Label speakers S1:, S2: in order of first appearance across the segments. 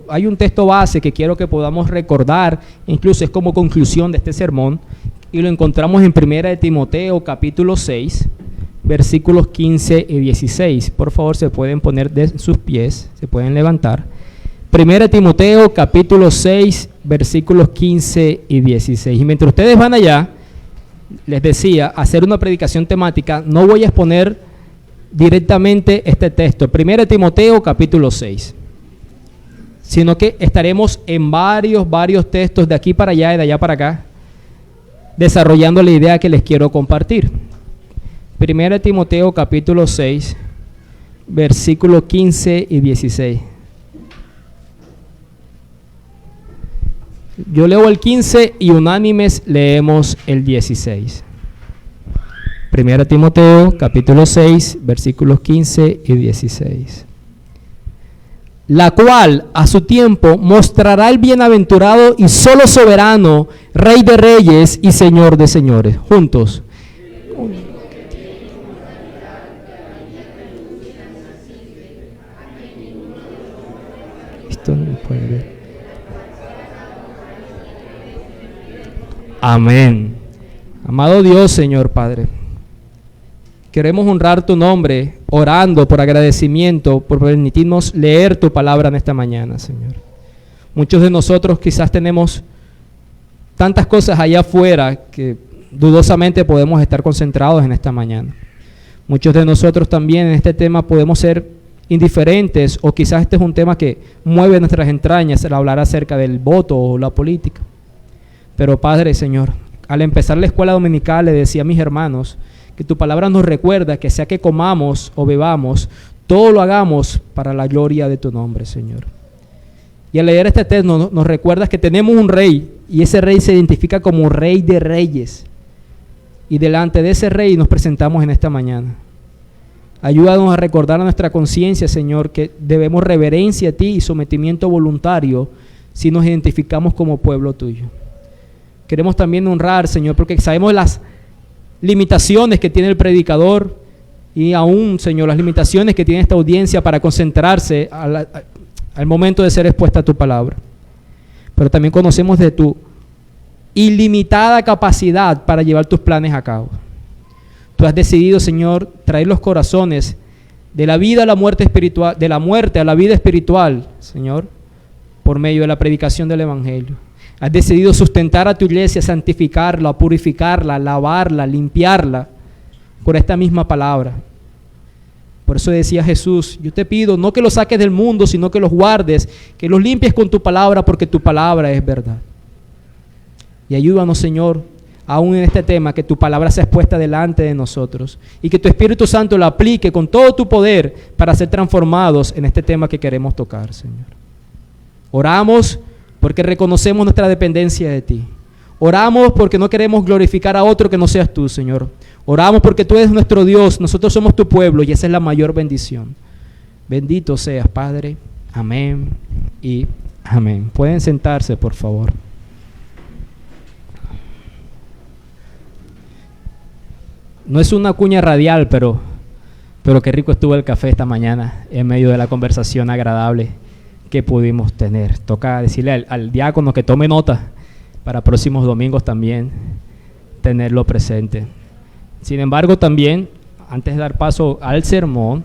S1: Hay un texto base que quiero que podamos recordar, incluso es como conclusión de este sermón, y lo encontramos en 1 de Timoteo capítulo 6, versículos 15 y 16. Por favor, se pueden poner de sus pies, se pueden levantar. 1 de Timoteo capítulo 6, versículos 15 y 16. Y mientras ustedes van allá, les decía, hacer una predicación temática, no voy a exponer directamente este texto, 1 de Timoteo capítulo 6, sino que estaremos en varios textos de aquí para allá y de allá para acá, desarrollando la idea que les quiero compartir. 1 de Timoteo capítulo 6, versículos 15 y 16. Yo leo el 15 y unánimes leemos el 16. 1 Timoteo capítulo 6, versículos 15 y 16. La cual a su tiempo mostrará el bienaventurado y solo soberano, Rey de reyes y Señor de señores. Juntos. Esto no puede ver. Amén. Amado Dios, Señor Padre, queremos honrar tu nombre, orando por agradecimiento, por permitirnos leer tu palabra en esta mañana, Señor. Muchos de nosotros quizás tenemos tantas cosas allá afuera que dudosamente podemos estar concentrados en esta mañana. Muchos de nosotros también en este tema podemos ser indiferentes, o quizás este es un tema que mueve nuestras entrañas al hablar acerca del voto o la política. Pero Padre, Señor, al empezar la escuela dominical le decía a mis hermanos que tu palabra nos recuerda que sea que comamos o bebamos, todo lo hagamos para la gloria de tu nombre, Señor. Y al leer este texto nos recuerdas que tenemos un rey, y ese rey se identifica como Rey de reyes. Y delante de ese rey nos presentamos en esta mañana. Ayúdanos a recordar a nuestra conciencia, Señor, que debemos reverencia a ti y sometimiento voluntario si nos identificamos como pueblo tuyo. Queremos también honrar, Señor, porque sabemos las limitaciones que tiene el predicador y aún, Señor, las limitaciones que tiene esta audiencia para concentrarse al momento de ser expuesta a tu palabra. Pero también conocemos de tu ilimitada capacidad para llevar tus planes a cabo. Tú has decidido, Señor, traer los corazones de la vida a la muerte espiritual, de la muerte a la vida espiritual, Señor, por medio de la predicación del Evangelio. Has decidido sustentar a tu iglesia, santificarla, purificarla, lavarla, limpiarla por esta misma palabra. Por eso decía Jesús, yo te pido no que los saques del mundo, sino que los guardes, que los limpies con tu palabra, porque tu palabra es verdad. Y ayúdanos, Señor, aún en este tema, que tu palabra sea expuesta delante de nosotros y que tu Espíritu Santo la aplique con todo tu poder para ser transformados en este tema que queremos tocar, Señor. Oramos porque reconocemos nuestra dependencia de ti. Oramos porque no queremos glorificar a otro que no seas tú, Señor. Oramos porque tú eres nuestro Dios, nosotros somos tu pueblo y esa es la mayor bendición. Bendito seas, Padre. Amén y amén. Pueden sentarse, por favor. No es una cuña radial, pero qué rico estuvo el café esta mañana en medio de la conversación agradable que pudimos tener. Toca decirle al diácono que tome nota para próximos domingos también tenerlo presente. Sin embargo, también, antes de dar paso al sermón,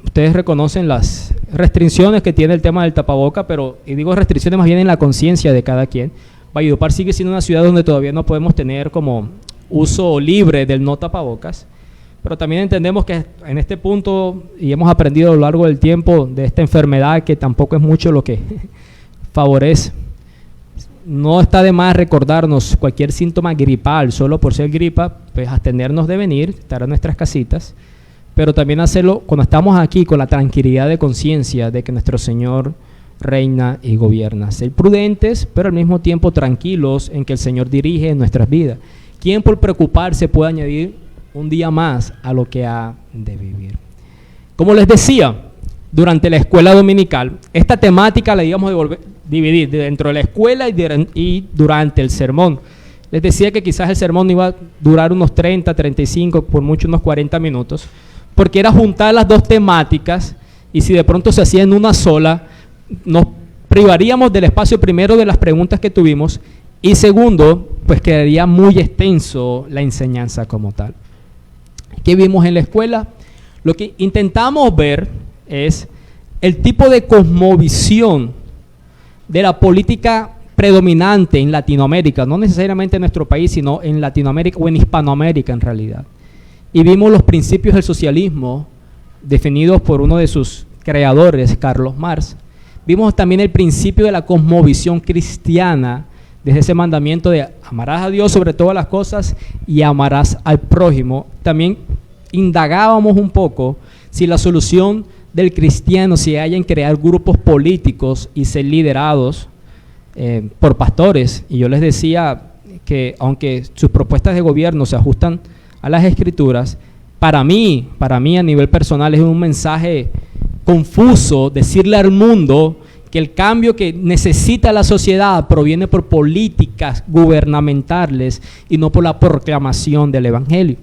S1: ustedes reconocen las restricciones que tiene el tema del tapaboca, y digo restricciones más bien en la conciencia de cada quien. Valledupar sigue siendo una ciudad donde todavía no podemos tener como uso libre del no tapabocas, pero también entendemos que en este punto, y hemos aprendido a lo largo del tiempo de esta enfermedad, que tampoco es mucho lo que favorece. No está de más recordarnos cualquier síntoma gripal, solo por ser gripa, pues abstenernos de venir, estar en nuestras casitas, pero también hacerlo cuando estamos aquí con la tranquilidad de conciencia de que nuestro Señor reina y gobierna. Ser prudentes, pero al mismo tiempo tranquilos en que el Señor dirige nuestras vidas. ¿Quién por preocuparse puede añadir un día más a lo que ha de vivir? Como les decía, durante la escuela dominical, esta temática la íbamos a dividir dentro de la escuela y durante el sermón. Les decía que quizás el sermón iba a durar unos 30, 35, por mucho unos 40 minutos, porque era juntar las dos temáticas, y si de pronto se hacía en una sola, nos privaríamos del espacio primero de las preguntas que tuvimos y segundo, pues quedaría muy extenso la enseñanza como tal. ¿Qué vimos en la escuela? Lo que intentamos ver es el tipo de cosmovisión de la política predominante en Latinoamérica, no necesariamente en nuestro país, sino en Latinoamérica o en Hispanoamérica en realidad. Y vimos los principios del socialismo definidos por uno de sus creadores, Carlos Marx. Vimos también el principio de la cosmovisión cristiana, desde ese mandamiento de amarás a Dios sobre todas las cosas y amarás al prójimo. También indagábamos un poco si la solución del cristiano se halla en crear grupos políticos y ser liderados por pastores. Y yo les decía que aunque sus propuestas de gobierno se ajustan a las escrituras, para mí a nivel personal es un mensaje confuso decirle al mundo que el cambio que necesita la sociedad proviene por políticas gubernamentales y no por la proclamación del evangelio.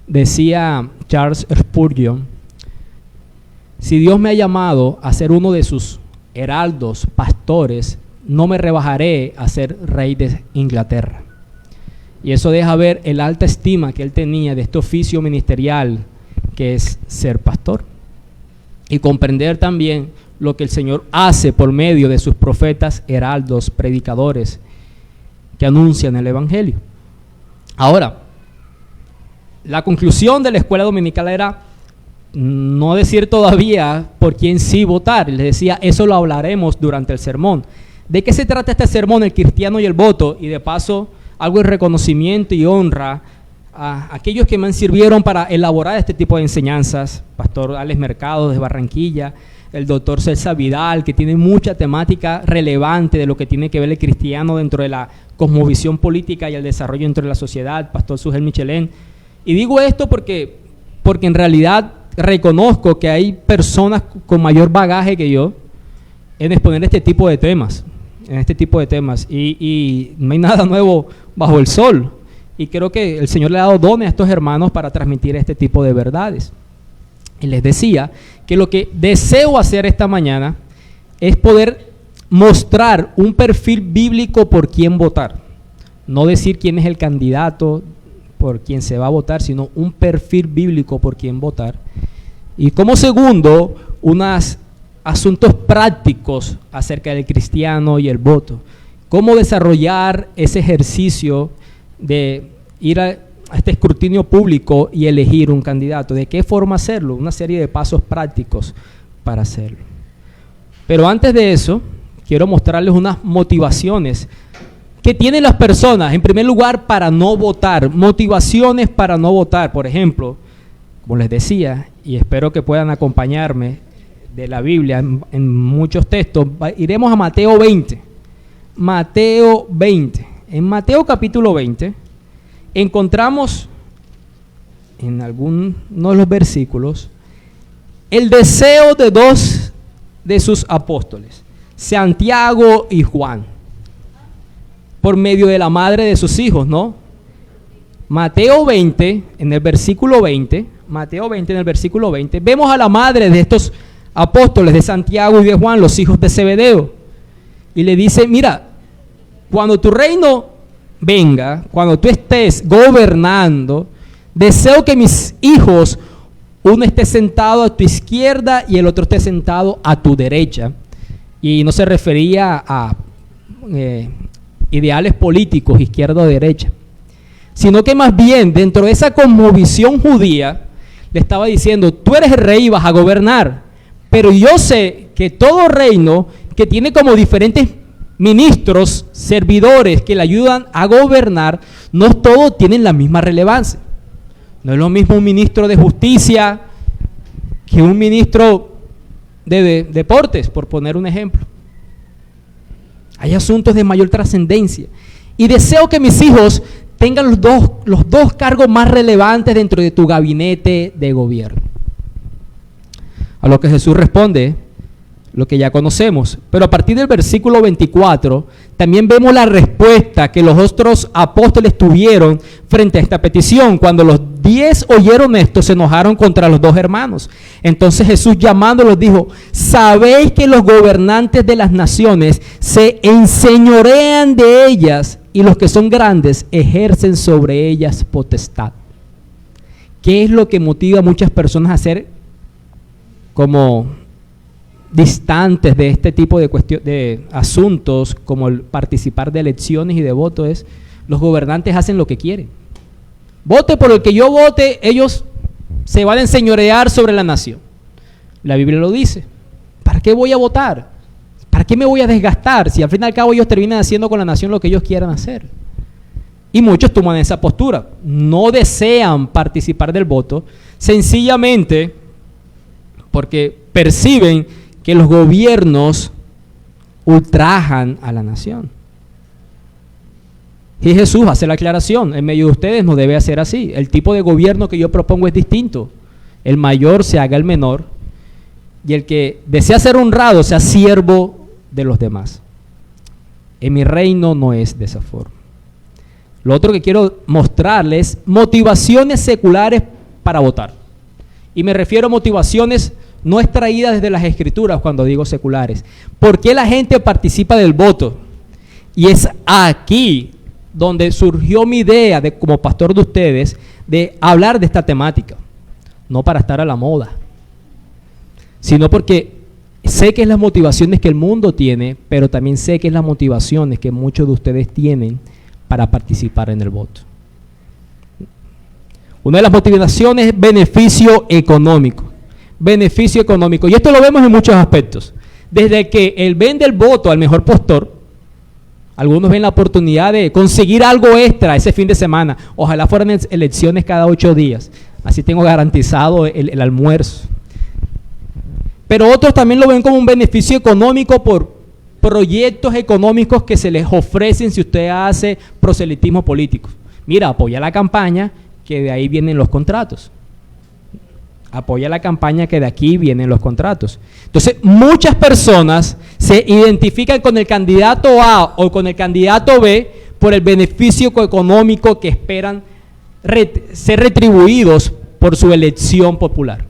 S1: Decía Charles Spurgeon: si Dios me ha llamado a ser uno de sus heraldos, pastores, no me rebajaré a ser rey de Inglaterra. Y eso deja ver el alta estima que él tenía de este oficio ministerial que es ser pastor. Y comprender también lo que el Señor hace por medio de sus profetas, heraldos, predicadores que anuncian el evangelio. Ahora, la conclusión de la escuela dominical era no decir todavía por quién sí votar. Les decía, eso lo hablaremos durante el sermón. ¿De qué se trata este sermón, el cristiano y el voto? Y de paso, algo de reconocimiento y honra a aquellos que me sirvieron para elaborar este tipo de enseñanzas. Pastor Alex Mercado de Barranquilla, el doctor César Vidal, que tiene mucha temática relevante de lo que tiene que ver el cristiano dentro de la cosmovisión política y el desarrollo dentro de la sociedad, Pastor Sugel Michelén. Y digo esto porque en realidad reconozco que hay personas con mayor bagaje que yo en exponer este tipo de temas, y no hay nada nuevo bajo el sol, y creo que el Señor le ha dado dones a estos hermanos para transmitir este tipo de verdades. Y les decía que lo que deseo hacer esta mañana es poder mostrar un perfil bíblico por quién votar, no decir quién es el candidato por quien se va a votar, sino un perfil bíblico por quién votar. Y como segundo, unos asuntos prácticos acerca del cristiano y el voto. Cómo desarrollar ese ejercicio de ir a este escrutinio público y elegir un candidato. ¿De qué forma hacerlo? Una serie de pasos prácticos para hacerlo. Pero antes de eso, quiero mostrarles unas motivaciones que tienen las personas, en primer lugar, para no votar. Motivaciones para no votar. Por ejemplo, como les decía, y espero que puedan acompañarme de la Biblia en muchos textos, iremos a Mateo 20. Mateo 20. En Mateo capítulo 20 encontramos en alguno de los versículos el deseo de dos de sus apóstoles, Santiago y Juan, por medio de la madre de sus hijos, ¿no? Mateo 20, en el versículo 20, vemos a la madre de estos apóstoles, de Santiago y de Juan, los hijos de Zebedeo, y le dice: mira, cuando tu reino venga, cuando tú estés gobernando, deseo que mis hijos, uno esté sentado a tu izquierda y el otro esté sentado a tu derecha. Y no se refería a ideales políticos, izquierda o derecha, sino que más bien dentro de esa cosmovisión judía le estaba diciendo: tú eres el rey y vas a gobernar, pero yo sé que todo reino que tiene como diferentes ministros, servidores que le ayudan a gobernar, no todos tienen la misma relevancia. No es lo mismo un ministro de justicia que un ministro de deportes, por poner un ejemplo. Hay asuntos de mayor trascendencia. Y deseo que mis hijos tengan los dos cargos más relevantes dentro de tu gabinete de gobierno. A lo que Jesús responde: lo que ya conocemos. Pero a partir del versículo 24, también vemos la respuesta que los otros apóstoles tuvieron frente a esta petición. Cuando los 10 oyeron esto, se enojaron contra los 2 hermanos. Entonces Jesús, llamándolos, dijo: ¿sabéis que los gobernantes de las naciones se enseñorean de ellas y los que son grandes ejercen sobre ellas potestad? ¿Qué es lo que motiva a muchas personas a ser como distantes de este tipo de asuntos, como el participar de elecciones y de votos? Es: los gobernantes hacen lo que quieren. Vote por el que yo vote, ellos se van a enseñorear sobre la nación. La Biblia lo dice. ¿Para qué voy a votar? ¿Para qué me voy a desgastar si al fin y al cabo ellos terminan haciendo con la nación lo que ellos quieran hacer? Y muchos toman esa postura. No desean participar del voto, sencillamente porque perciben que los gobiernos ultrajan a la nación. Y Jesús hace la aclaración: en medio de ustedes no debe ser así. El tipo de gobierno que yo propongo es distinto. El mayor se haga el menor, y el que desea ser honrado sea siervo de los demás. En mi reino no es de esa forma. Lo otro que quiero mostrarles: motivaciones seculares para votar. Y me refiero a motivaciones no extraídas desde las Escrituras cuando digo seculares. ¿Por qué la gente participa del voto? Y es aquí donde surgió mi idea, como pastor de ustedes, de hablar de esta temática. No para estar a la moda, sino porque sé que es las motivaciones que el mundo tiene, pero también sé que es las motivaciones que muchos de ustedes tienen para participar en el voto. Una de las motivaciones es beneficio económico. Beneficio económico. Y esto lo vemos en muchos aspectos. Desde que él vende el voto al mejor postor, algunos ven la oportunidad de conseguir algo extra ese fin de semana. Ojalá fueran elecciones cada 8 días. Así tengo garantizado el almuerzo. Pero otros también lo ven como un beneficio económico por proyectos económicos que se les ofrecen si usted hace proselitismo político. Mira, apoya la campaña, que de ahí vienen los contratos. Apoya la campaña, que de aquí vienen los contratos. Entonces, muchas personas se identifican con el candidato A o con el candidato B por el beneficio económico que esperan ser retribuidos por su elección popular.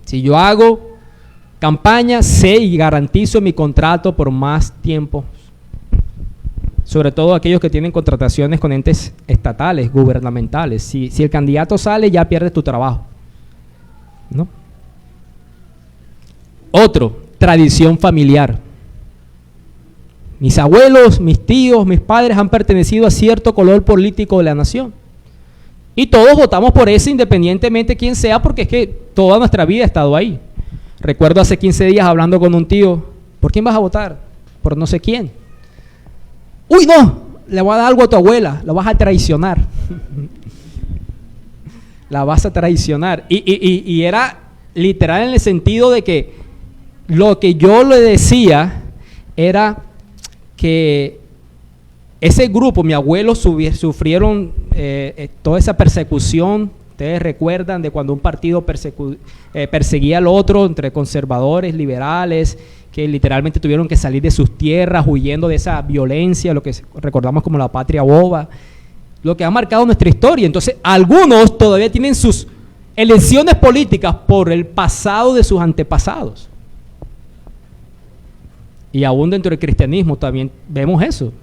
S1: Si yo hago campaña, sé y garantizo mi contrato por más tiempo, sobre todo aquellos que tienen contrataciones con entes estatales, gubernamentales. Si el candidato sale, ya pierdes tu trabajo, ¿no? Otro, tradición familiar. Mis abuelos, mis tíos, mis padres han pertenecido a cierto color político de la nación. Y todos votamos por ese, independientemente de quién sea, porque es que toda nuestra vida ha estado ahí. Recuerdo hace 15 días hablando con un tío: ¿por quién vas a votar? Por no sé quién. ¡Uy, no! Le voy a dar algo a tu abuela, la vas a traicionar. La vas a traicionar. Y era literal en el sentido de que lo que yo le decía era que ese grupo, mi abuelo, sufrieron toda esa persecución. Ustedes recuerdan de cuando un partido perseguía al otro, entre conservadores, liberales, que literalmente tuvieron que salir de sus tierras huyendo de esa violencia, lo que recordamos como la patria boba, lo que ha marcado nuestra historia. Entonces, algunos todavía tienen sus elecciones políticas por el pasado de sus antepasados. Y aún dentro del cristianismo también vemos eso.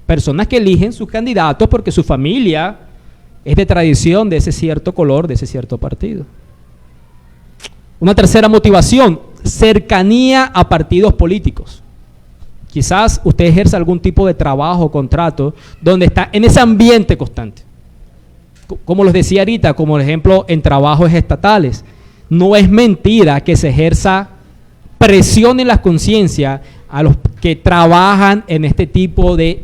S1: Personas que eligen sus candidatos porque su familia es de tradición de ese cierto color, de ese cierto partido. Una tercera motivación: cercanía a partidos políticos. Quizás usted ejerza algún tipo de trabajo o contrato donde está en ese ambiente constante. Como les decía ahorita, como por ejemplo en trabajos estatales. No es mentira que se ejerza presión en la conciencia a los que trabajan en este tipo de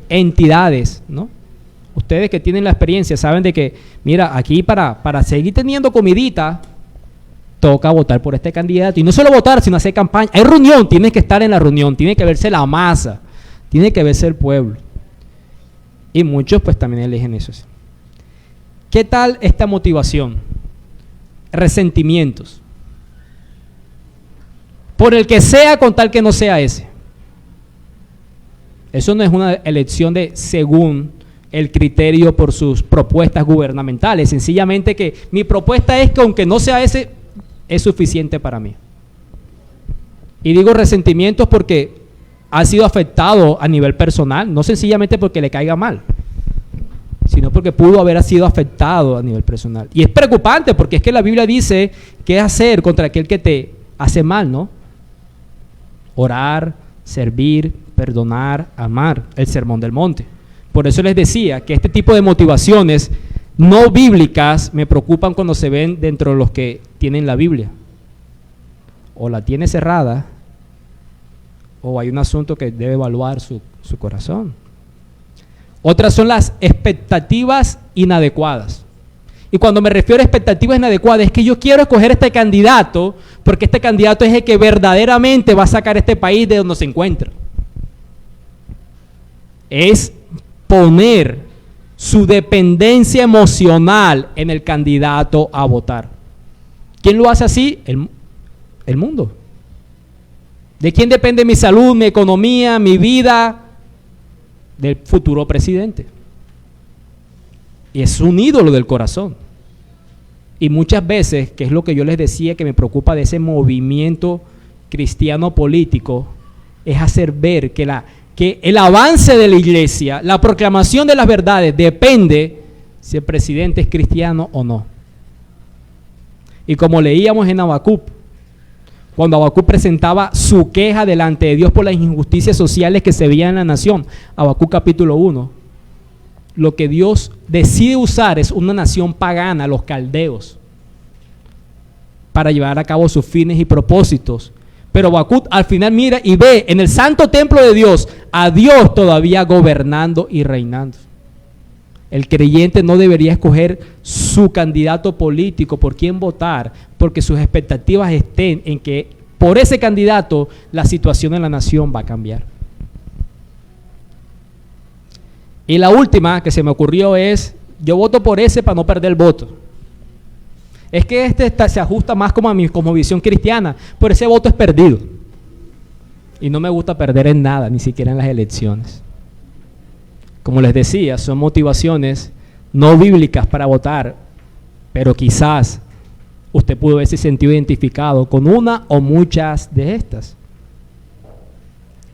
S1: entidades, ¿no? Ustedes que tienen la experiencia saben de que, mira, aquí para seguir teniendo comidita, toca votar por este candidato. Y no solo votar, sino hacer campaña. Hay reunión, tienes que estar en la reunión, tiene que verse la masa, tiene que verse el pueblo. Y muchos pues también eligen eso. ¿Qué tal esta motivación? Resentimientos. por el que sea con tal que no sea ese. Eso no es una elección de según el criterio por sus propuestas gubernamentales, sencillamente que mi propuesta es que aunque no sea ese, es suficiente para mí. Y digo resentimientos porque ha sido afectado a nivel personal, no sencillamente porque le caiga mal, sino porque pudo haber sido afectado a nivel personal. Y es preocupante porque es que la Biblia dice qué hacer contra aquel que te hace mal, ¿no? Orar, servir, perdonar, amar, el Sermón del Monte. Por eso les decía que este tipo de motivaciones no bíblicas me preocupan cuando se ven dentro de los que tienen la Biblia. O la tiene cerrada, o hay un asunto que debe evaluar su corazón. Otras son las expectativas inadecuadas. Y cuando me refiero a expectativas inadecuadas, es que yo quiero escoger este candidato, porque este candidato es el que verdaderamente va a sacar este país de donde se encuentra. Es poner su dependencia emocional en el candidato a votar. ¿Quién lo hace así? El mundo. ¿De quién depende mi salud, mi economía, mi vida? Del futuro presidente. Y es un ídolo del corazón. Y muchas veces, que es lo que yo les decía que me preocupa de ese movimiento cristiano político, es hacer ver que el avance de la iglesia, la proclamación de las verdades, depende si el presidente es cristiano o no. Y como leíamos en Habacuc, cuando Habacuc presentaba su queja delante de Dios por las injusticias sociales que se veían en la nación, Habacuc capítulo 1, lo que Dios decide usar es una nación pagana, los caldeos, para llevar a cabo sus fines y propósitos. Pero Habacuc al final mira y ve en el santo templo de Dios a Dios todavía gobernando y reinando. El creyente no debería escoger su candidato político por quién votar, porque sus expectativas estén en que por ese candidato la situación en la nación va a cambiar. Y la última que se me ocurrió es, yo voto por ese para no perder el voto. Es que se ajusta más como a mi cosmovisión cristiana, pero ese voto es perdido. Y no me gusta perder en nada, ni siquiera en las elecciones. Como les decía, son motivaciones no bíblicas para votar, pero quizás usted pudo haberse sentido identificado con una o muchas de estas.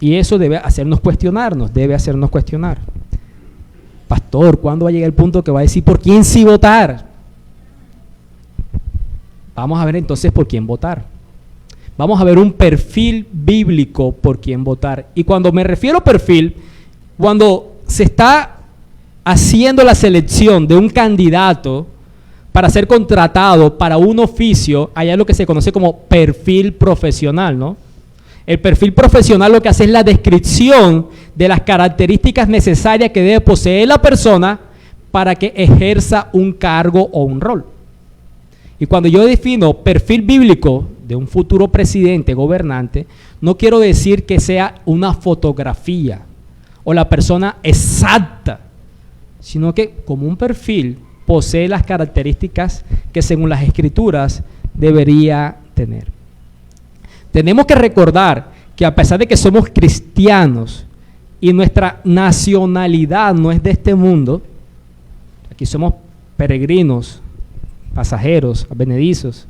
S1: Y eso debe hacernos cuestionarnos, debe hacernos cuestionar. Pastor, ¿cuándo va a llegar el punto que va a decir por quién sí votar? Vamos a ver entonces por quién votar. Vamos a ver un perfil bíblico por quién votar. Y cuando me refiero a perfil, cuando se está haciendo la selección de un candidato para ser contratado para un oficio, allá es lo que se conoce como perfil profesional, ¿no? El perfil profesional lo que hace es la descripción de las características necesarias que debe poseer la persona para que ejerza un cargo o un rol. Y cuando yo defino perfil bíblico de un futuro presidente, gobernante, no quiero decir que sea una fotografía o la persona exacta, sino que como un perfil posee las características que según las escrituras debería tener. Tenemos que recordar que a pesar de que somos cristianos y nuestra nacionalidad no es de este mundo, aquí somos peregrinos, pasajeros, advenedizos,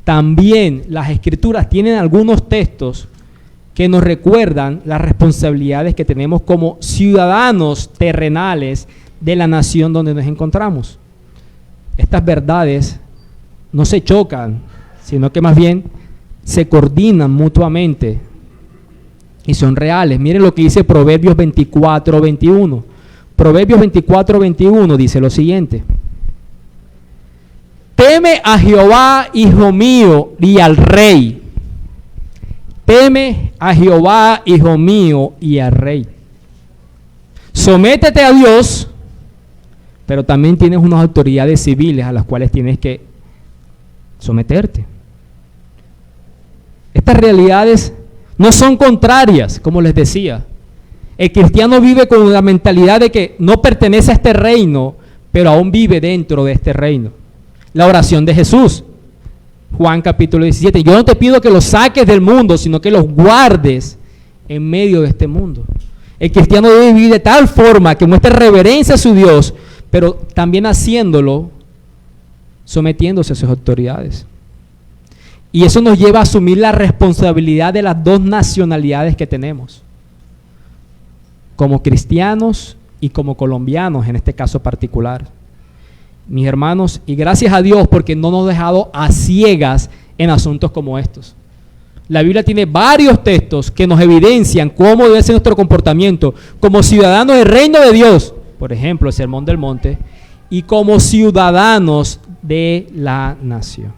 S1: también las escrituras tienen algunos textos que nos recuerdan las responsabilidades que tenemos como ciudadanos terrenales de la nación donde nos encontramos. Estas verdades no se chocan, sino que más bien se coordinan mutuamente y son reales. Miren lo que dice Proverbios 24:21. Proverbios 24:21 dice lo siguiente: teme a Jehová, hijo mío, y al rey. Teme a Jehová, hijo mío, y al rey. Sométete a Dios, pero también tienes unas autoridades civiles a las cuales tienes que someterte. Estas realidades no son contrarias, como les decía. El cristiano vive con la mentalidad de que no pertenece a este reino, pero aún vive dentro de este reino. La oración de Jesús: Juan capítulo 17. Yo no te pido que los saques del mundo, sino que los guardes en medio de este mundo. El cristiano debe vivir de tal forma que muestre reverencia a su Dios, pero también haciéndolo sometiéndose a sus autoridades. Y eso nos lleva a asumir la responsabilidad de las dos nacionalidades que tenemos, como cristianos y como colombianos en este caso particular. Mis hermanos, y gracias a Dios porque no nos ha dejado a ciegas en asuntos como estos. La Biblia tiene varios textos que nos evidencian cómo debe ser nuestro comportamiento como ciudadanos del reino de Dios, por ejemplo, el Sermón del Monte, y como ciudadanos de la nación.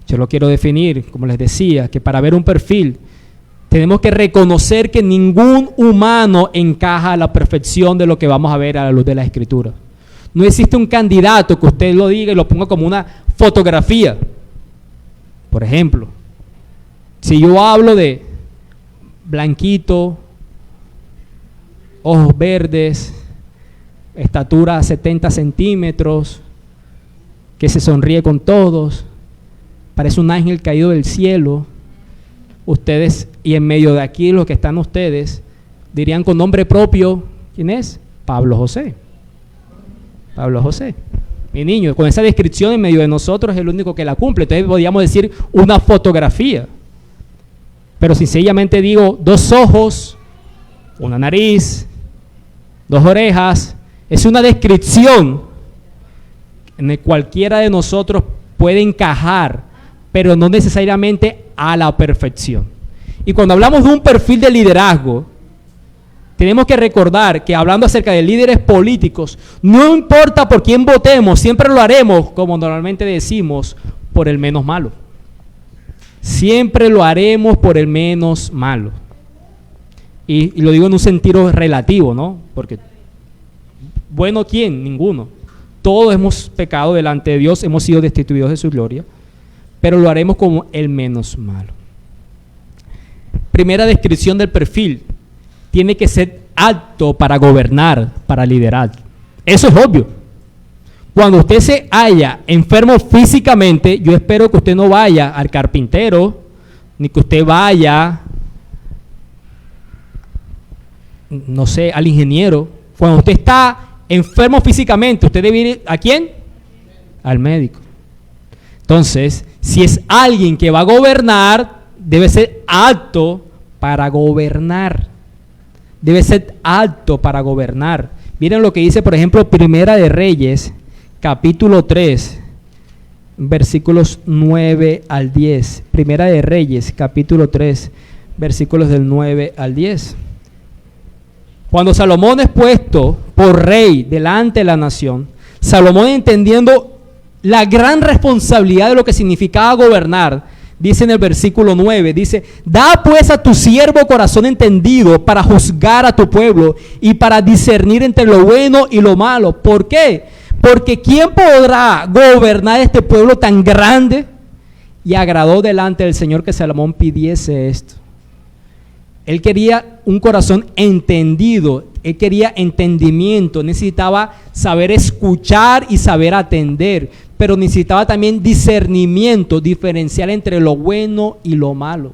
S1: Yo lo quiero definir, como les decía, que para ver un perfil tenemos que reconocer que ningún humano encaja a la perfección de lo que vamos a ver a la luz de la Escritura. No existe un candidato que usted lo diga y lo ponga como una fotografía. Por ejemplo, si yo hablo de blanquito, ojos verdes, estatura 70 centímetros, que se sonríe con todos, parece un ángel caído del cielo, ustedes, y en medio de aquí los que están ustedes, dirían con nombre propio, ¿quién es? Pablo José. Pablo José. Mi niño, con esa descripción en medio de nosotros es el único que la cumple. Entonces podríamos decir una fotografía. Pero sencillamente digo dos ojos, una nariz, dos orejas. Es una descripción en la que cualquiera de nosotros puede encajar, pero no necesariamente a la perfección. Y cuando hablamos de un perfil de liderazgo, tenemos que recordar que hablando acerca de líderes políticos, no importa por quién votemos, siempre lo haremos, como normalmente decimos, por el menos malo. Siempre lo haremos por el menos malo. Y lo digo en un sentido relativo, ¿no? Porque, bueno, ¿quién? Ninguno. Todos hemos pecado delante de Dios, hemos sido destituidos de su gloria, pero lo haremos como el menos malo. Primera descripción del perfil. Tiene que ser apto para gobernar, para liderar. Eso es obvio. Cuando usted se halla enfermo físicamente, yo espero que usted no vaya al carpintero, ni que usted vaya, no sé, al ingeniero. Cuando usted está enfermo físicamente, usted debe ir ¿a quién? Al médico. Entonces, si es alguien que va a gobernar, debe ser apto para gobernar. Debe ser apto para gobernar. Miren lo que dice, por ejemplo, Primera de Reyes, capítulo 3, versículos 9 al 10. Primera de Reyes, capítulo 3, versículos del 9 al 10. Cuando Salomón es puesto por rey delante de la nación, Salomón, entendiendo la gran responsabilidad de lo que significaba gobernar, dice en el versículo 9, dice: da pues a tu siervo corazón entendido para juzgar a tu pueblo y para discernir entre lo bueno y lo malo. ¿Por qué? Porque ¿quién podrá gobernar este pueblo tan grande? Y agradó delante del Señor que Salomón pidiese esto. Él quería un corazón entendido, él quería entendimiento, necesitaba saber escuchar y saber atender, pero necesitaba también discernimiento, diferenciar entre lo bueno y lo malo.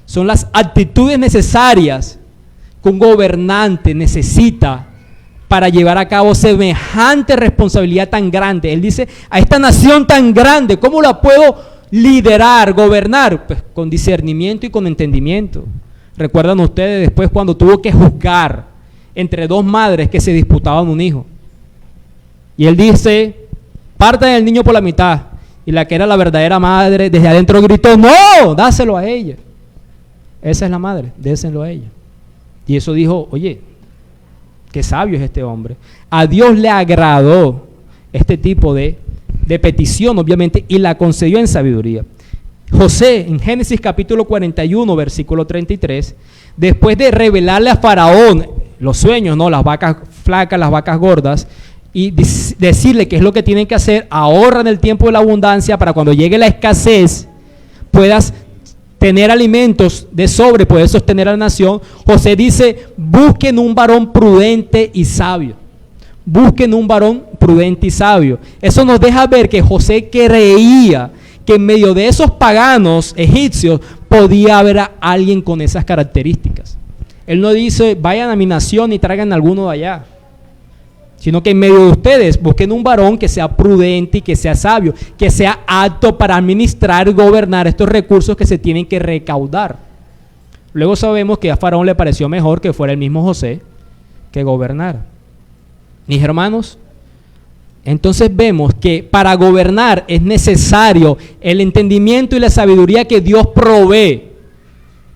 S1: Son las actitudes necesarias que un gobernante necesita para llevar a cabo semejante responsabilidad tan grande. Él dice: a esta nación tan grande, ¿cómo la puedo liderar, gobernar? Pues con discernimiento y con entendimiento. ¿Recuerdan ustedes después cuando tuvo que juzgar entre dos madres que se disputaban un hijo? Y él dice: partan el niño por la mitad. Y la que era la verdadera madre desde adentro gritó: no, dáselo a ella. Esa es la madre, déselo a ella. Y eso dijo: oye, qué sabio es este hombre. A Dios le agradó este tipo de petición, obviamente, y la concedió en sabiduría. José, en Génesis capítulo 41, versículo 33, después de revelarle a Faraón los sueños, ¿no? Las vacas flacas, las vacas gordas, y decirle qué es lo que tienen que hacer, ahorran el tiempo de la abundancia para cuando llegue la escasez puedas tener alimentos de sobre, poder sostener a la nación. José dice: busquen un varón prudente y sabio. busquen un varón prudente y sabio. Eso nos deja ver que José creía que en medio de esos paganos egipcios podía haber a alguien con esas características. Él no dice, vayan a mi nación y traigan a alguno de allá, sino que en medio de ustedes busquen un varón que sea prudente y que sea sabio, que sea apto para administrar y gobernar estos recursos que se tienen que recaudar. Luego sabemos que a Faraón le pareció mejor que fuera el mismo José que gobernar. Mis hermanos, entonces vemos que para gobernar es necesario el entendimiento y la sabiduría que Dios provee.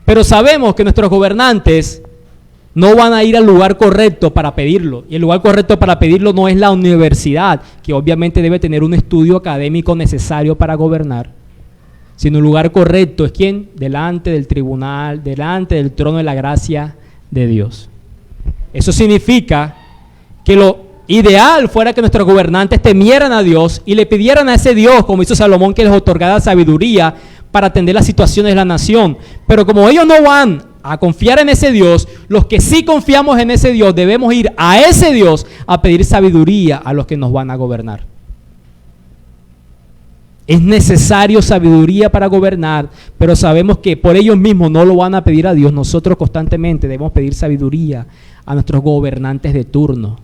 S1: Pero sabemos que nuestros gobernantes no van a ir al lugar correcto para pedirlo. Y el lugar correcto para pedirlo no es la universidad, que obviamente debe tener un estudio académico necesario para gobernar, sino el lugar correcto es ¿quién? Delante del tribunal, delante del trono de la gracia de Dios. Eso significa que lo ideal fuera que nuestros gobernantes temieran a Dios y le pidieran a ese Dios, como hizo Salomón, que les otorgara sabiduría para atender las situaciones de la nación. Pero como ellos no van a confiar en ese Dios, los que sí confiamos en ese Dios debemos ir a ese Dios a pedir sabiduría a los que nos van a gobernar. Es necesario sabiduría para gobernar, pero sabemos que por ellos mismos no lo van a pedir a Dios. Nosotros constantemente debemos pedir sabiduría a nuestros gobernantes de turno.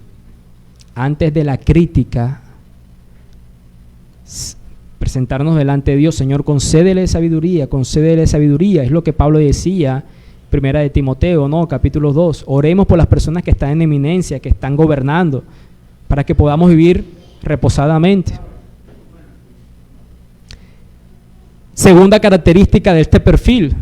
S1: Antes de la crítica, presentarnos delante de Dios. Señor, concédele sabiduría, es lo que Pablo decía, primera de Timoteo, ¿no? Capítulo 2, oremos por las personas que están en eminencia, que están gobernando, para que podamos vivir reposadamente. Segunda característica de este perfil,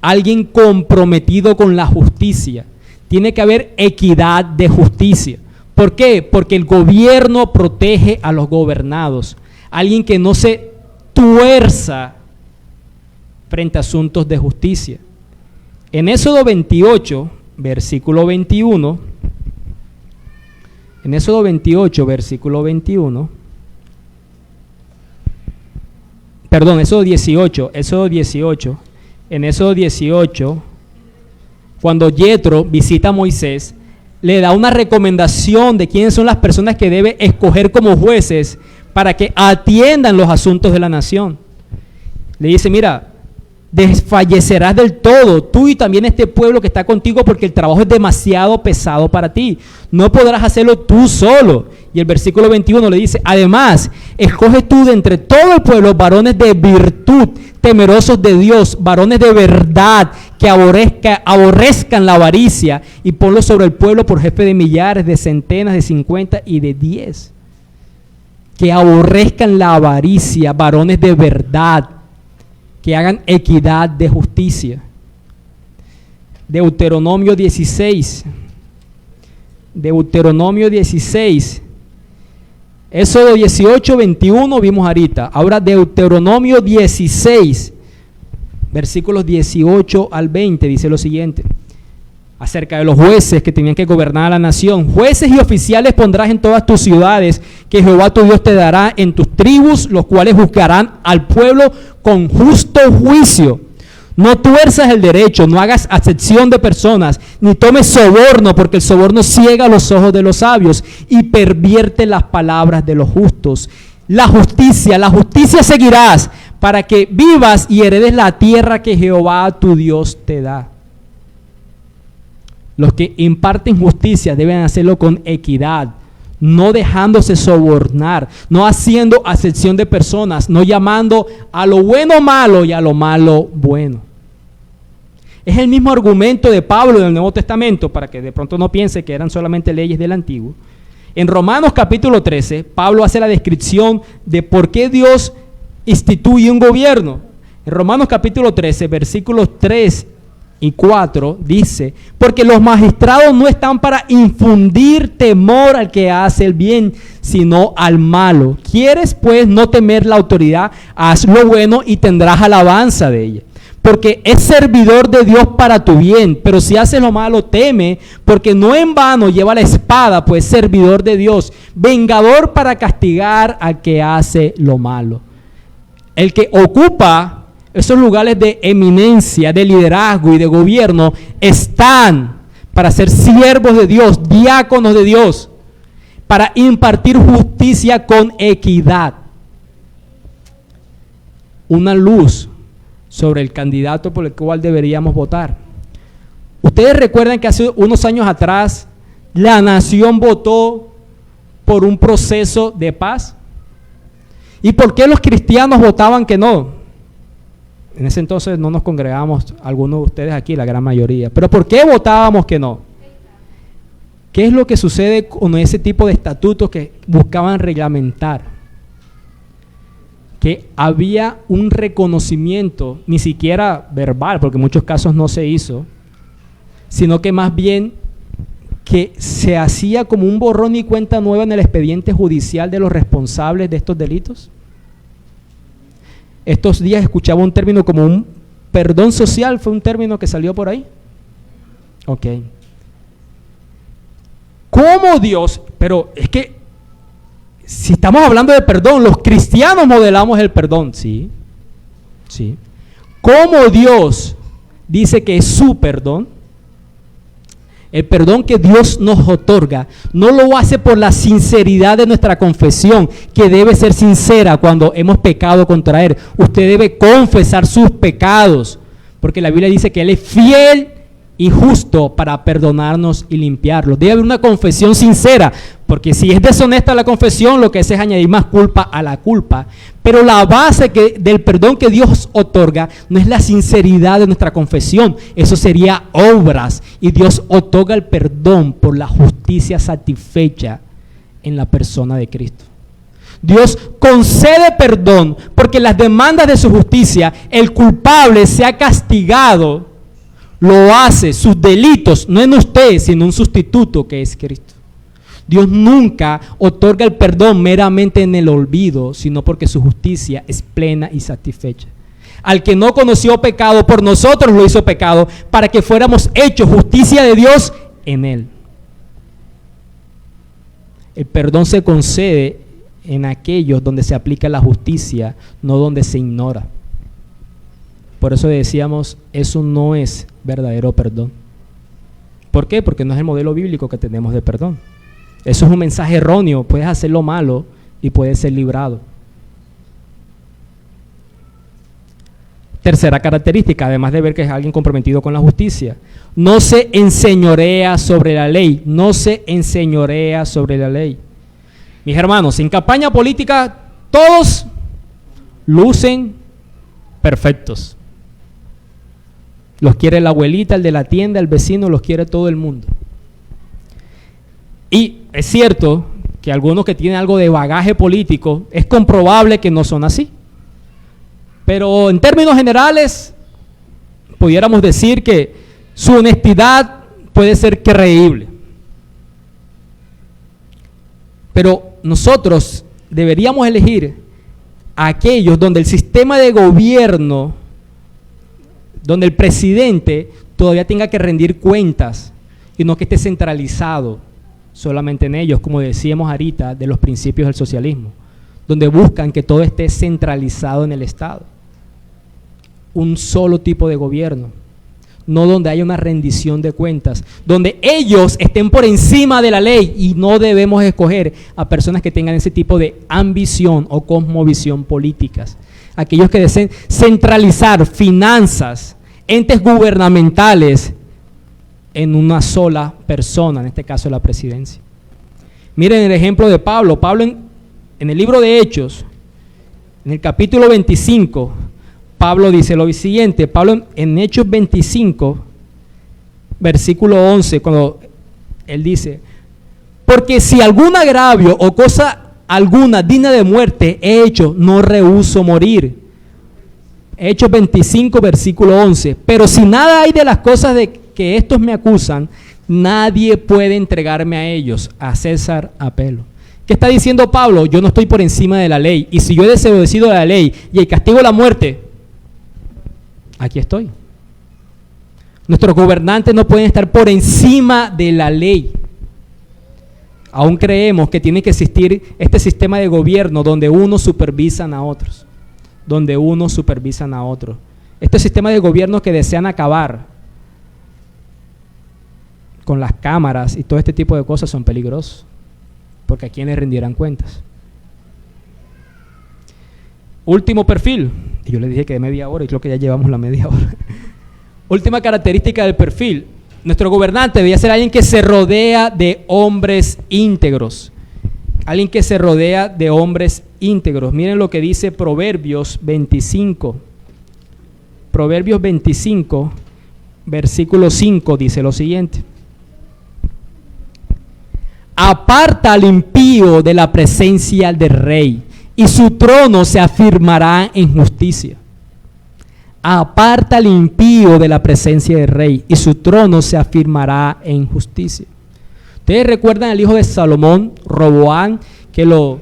S1: alguien comprometido con la justicia. Tiene que haber equidad de justicia. ¿Por qué? Porque el gobierno protege a los gobernados. Alguien que no se tuerza frente a asuntos de justicia. En Éxodo 28, versículo 21, en Éxodo 28, versículo 21, perdón, Éxodo 18, en Éxodo 18, cuando Yetro visita a Moisés, le da una recomendación de quiénes son las personas que debe escoger como jueces para que atiendan los asuntos de la nación. Le dice, mira, desfallecerás del todo, tú y también este pueblo que está contigo, porque el trabajo es demasiado pesado para ti. No podrás hacerlo tú solo. Y el versículo 21 le dice, además, escoge tú de entre todo el pueblo varones de virtud, temerosos de Dios, varones de verdad, que aborrezcan la avaricia, y ponlos sobre el pueblo por jefe de millares, de centenas, de 50 y de 10. Que aborrezcan la avaricia, varones de verdad, que hagan equidad de justicia. Deuteronomio 16. Éxodo 18, 21 vimos ahorita. Ahora Deuteronomio 16, versículos 18 al 20, dice lo siguiente. Acerca de los jueces que tenían que gobernar a la nación. Jueces y oficiales pondrás en todas tus ciudades, que Jehová tu Dios te dará en tus tribus, los cuales juzgarán al pueblo con justo juicio. No tuerzas el derecho, no hagas acepción de personas, ni tomes soborno, porque el soborno ciega los ojos de los sabios y pervierte las palabras de los justos. La justicia seguirás, para que vivas y heredes la tierra que Jehová tu Dios te da. Los que imparten justicia deben hacerlo con equidad, no dejándose sobornar, no haciendo acepción de personas, no llamando a lo bueno malo y a lo malo bueno. Es el mismo argumento de Pablo en el Nuevo Testamento, para que de pronto no piense que eran solamente leyes del Antiguo. En Romanos capítulo 13, Pablo hace la descripción de por qué Dios instituye un gobierno. En Romanos capítulo 13, versículos 3 y 4 dice, porque los magistrados no están para infundir temor al que hace el bien, sino al malo. ¿Quieres pues no temer la autoridad? Haz lo bueno y tendrás alabanza de ella, porque es servidor de Dios para tu bien. Pero si haces lo malo, teme, porque no en vano lleva la espada, pues es servidor de Dios, vengador para castigar al que hace lo malo. El que ocupa esos lugares de eminencia, de liderazgo y de gobierno, están para ser siervos de Dios, diáconos de Dios. para impartir justicia con equidad. Una luz sobre el candidato por el cual deberíamos votar. Ustedes recuerdan que hace unos años atrás la nación votó por un proceso de paz. ¿Y por qué los cristianos votaban que no? En ese entonces no nos congregamos, algunos de ustedes aquí, la gran mayoría. ¿Pero por qué votábamos que no? ¿Qué es lo que sucede con ese tipo de estatutos que buscaban reglamentar? Que había un reconocimiento, ni siquiera verbal, porque en muchos casos no se hizo, sino que más bien que se hacía como un borrón y cuenta nueva en el expediente judicial de los responsables de estos delitos. Estos días escuchaba un término como un perdón social, fue un término que salió por ahí. Ok. ¿Cómo Dios? Pero es que si estamos hablando de perdón, los cristianos modelamos el perdón, sí, sí. ¿Cómo Dios dice que es su perdón? El perdón que Dios nos otorga no lo hace por la sinceridad de nuestra confesión, que debe ser sincera cuando hemos pecado contra Él. Usted debe confesar sus pecados, porque la Biblia dice que Él es fiel y justo para perdonarnos y limpiarlos. Debe haber una confesión sincera, porque si es deshonesta la confesión, lo que hace es añadir más culpa a la culpa. Pero la base del perdón que Dios otorga no es la sinceridad de nuestra confesión, eso sería obras. Y Dios otorga el perdón por la justicia satisfecha en la persona de Cristo. Dios concede perdón porque las demandas de su justicia, el culpable sea castigado, lo hace, sus delitos, no en usted, sino un sustituto que es Cristo. Dios nunca otorga el perdón meramente en el olvido, sino porque su justicia es plena y satisfecha. Al que no conoció pecado, por nosotros lo hizo pecado, para que fuéramos hechos justicia de Dios en él. El perdón se concede en aquellos donde se aplica la justicia, no donde se ignora. Por eso decíamos, eso no es verdadero perdón. ¿Por qué? Porque no es el modelo bíblico que tenemos de perdón. Eso es un mensaje erróneo, puedes hacer lo malo y puedes ser librado. Tercera característica, además de ver que es alguien comprometido con la justicia, no se enseñorea sobre la ley, no se enseñorea sobre la ley. Mis hermanos, en campaña política todos lucen perfectos. Los quiere la abuelita, el de la tienda, el vecino, los quiere todo el mundo. Y es cierto que algunos que tienen algo de bagaje político, es comprobable que no son así. Pero en términos generales, pudiéramos decir que su honestidad puede ser creíble. Pero nosotros deberíamos elegir a aquellos donde el sistema de gobierno, donde el presidente todavía tenga que rendir cuentas y no que esté centralizado solamente en ellos, como decíamos ahorita, de los principios del socialismo, donde buscan que todo esté centralizado en el Estado. Un solo tipo de gobierno, no donde haya una rendición de cuentas, donde ellos estén por encima de la ley, y no debemos escoger a personas que tengan ese tipo de ambición o cosmovisión políticas. Aquellos que deseen centralizar finanzas, entes gubernamentales en una sola persona, en este caso la presidencia. Miren el ejemplo de Pablo. Pablo en el libro de Hechos, en el capítulo 25, Pablo dice lo siguiente. Pablo en Hechos 25, versículo 11, cuando él dice: porque si algún agravio o cosa alguna digna de muerte he hecho, no rehúso morir. Hechos 25, versículo 11. Pero si nada hay de las cosas de que estos me acusan, nadie puede entregarme a ellos. A César apelo. ¿Qué está diciendo Pablo? Yo no estoy por encima de la ley. Y si yo he desobedecido la ley y el castigo la muerte, aquí estoy. Nuestros gobernantes no pueden estar por encima de la ley. Aún creemos que tiene que existir este sistema de gobierno donde unos supervisan a otros. Donde unos supervisan a otros. Este sistema de gobierno que desean acabar con las cámaras y todo este tipo de cosas son peligrosos. porque a quién le rendirán cuentas. Último perfil, y yo le dije que de media hora y creo que ya llevamos la media hora. Última característica del perfil: nuestro gobernante debía ser alguien que se rodea de hombres íntegros. Alguien que se rodea de hombres íntegros. Miren lo que dice Proverbios 25. Proverbios 25, versículo 5, dice lo siguiente: aparta al impío de la presencia del rey, y su trono se afirmará en justicia. Aparta al impío de la presencia del rey, y su trono se afirmará en justicia. Ustedes recuerdan al hijo de Salomón, Roboam, que lo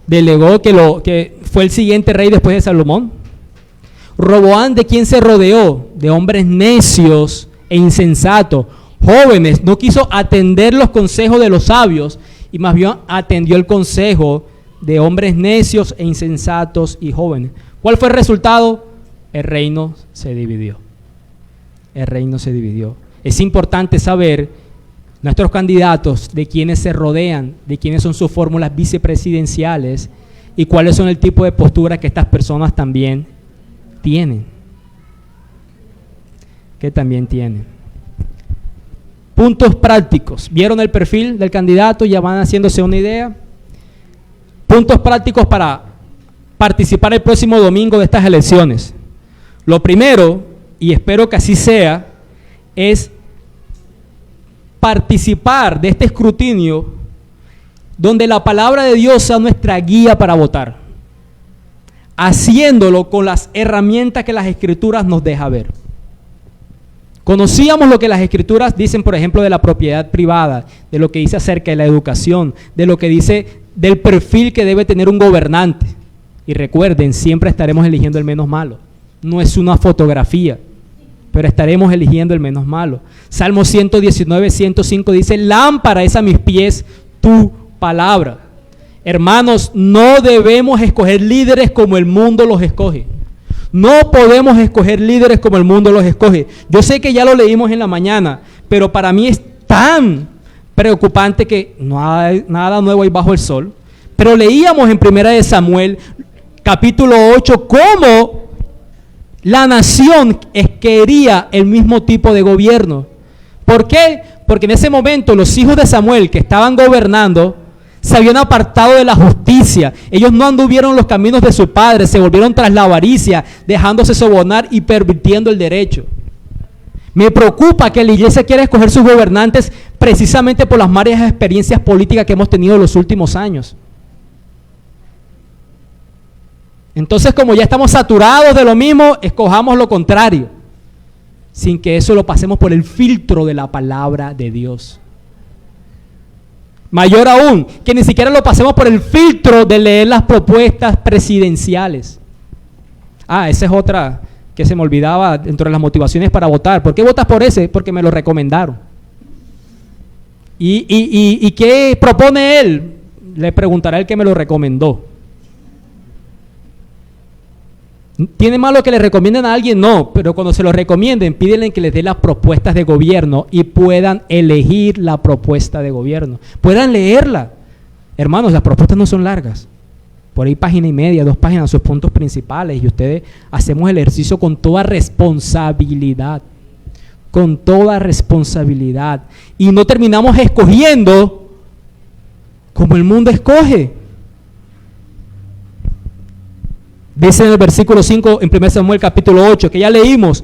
S1: delegó, que fue el siguiente rey después de Salomón. Roboam, ¿de quién se rodeó? De hombres necios e insensatos, jóvenes. No quiso atender los consejos de los sabios y más bien atendió el consejo de hombres necios e insensatos y jóvenes. ¿Cuál fue el resultado? El reino se dividió. El reino se dividió. Es importante saber nuestros candidatos, de quienes se rodean, de quiénes son sus fórmulas vicepresidenciales y cuáles son el tipo de postura que estas personas también tienen. Puntos prácticos. ¿Vieron el perfil del candidato? Ya van haciéndose una idea. Puntos prácticos para participar el próximo domingo de estas elecciones. Lo primero, y espero que así sea, es participar de este escrutinio donde la palabra de Dios sea nuestra guía para votar, haciéndolo con las herramientas que las Escrituras nos deja ver. Conocíamos lo que las Escrituras dicen, por ejemplo, de la propiedad privada, de lo que dice acerca de la educación, de lo que dice del perfil que debe tener un gobernante. Y recuerden, siempre estaremos eligiendo el menos malo. No es una fotografía, pero estaremos eligiendo el menos malo. Salmo 119, 105 dice: lámpara es a mis pies tu palabra. Hermanos, no debemos escoger líderes como el mundo los escoge. No podemos escoger líderes como el mundo los escoge. Yo sé que ya lo leímos en la mañana, pero para mí es tan preocupante que no hay nada nuevo ahí bajo el sol. Pero leíamos en 1 Samuel, capítulo 8, cómo la nación quería el mismo tipo de gobierno. ¿Por qué? Porque en ese momento los hijos de Samuel que estaban gobernando se habían apartado de la justicia. Ellos no anduvieron los caminos de su padre, se volvieron tras la avaricia, dejándose sobornar y pervirtiendo el derecho. Me preocupa que la iglesia quiera escoger sus gobernantes precisamente por las varias experiencias políticas que hemos tenido en los últimos años. Entonces, como ya estamos saturados de lo mismo, escojamos lo contrario, sin que eso lo pasemos por el filtro de la palabra de Dios. Mayor aún, que ni siquiera lo pasemos por el filtro de leer las propuestas presidenciales. Esa es otra que se me olvidaba dentro de las motivaciones para votar. ¿Por qué votas por ese? Porque me lo recomendaron. ¿Y qué propone él? Le preguntará el que me lo recomendó. ¿Tiene malo que le recomienden a alguien? No, pero cuando se lo recomienden, pídenle que les dé las propuestas de gobierno y puedan elegir la propuesta de gobierno. Puedan leerla. Hermanos, las propuestas no son largas. Por ahí página y media, 2 páginas, sus puntos principales. Y ustedes hacemos el ejercicio con toda responsabilidad. Con toda responsabilidad. Y no terminamos escogiendo como el mundo escoge. Dice en el versículo 5 en 1 Samuel capítulo 8, que ya leímos: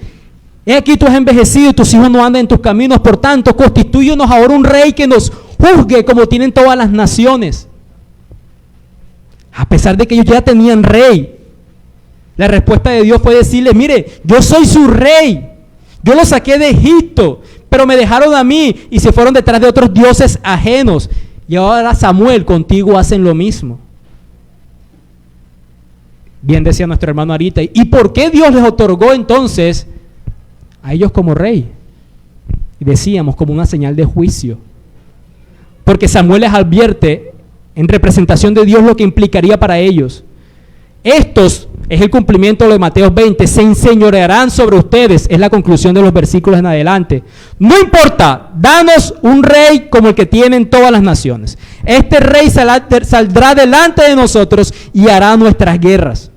S1: he aquí tú has envejecido y tus hijos no andan en tus caminos, por tanto constitúyenos ahora un rey que nos juzgue como tienen todas las naciones. A pesar de que ellos ya tenían rey, la respuesta de Dios fue decirles: mire, yo soy su rey, yo los saqué de Egipto, pero me dejaron a mí y se fueron detrás de otros dioses ajenos, y ahora Samuel, contigo hacen lo mismo. Bien decía nuestro hermano ahorita, ¿y por qué Dios les otorgó entonces a ellos como rey? Y decíamos, como una señal de juicio. Porque Samuel les advierte en representación de Dios lo que implicaría para ellos. Estos Es el cumplimiento de lo de Mateo 20. Se enseñorearán sobre ustedes. Es la conclusión de los versículos en adelante. No importa, danos un rey como el que tienen todas las naciones. Este rey saldrá delante de nosotros y hará nuestras guerras.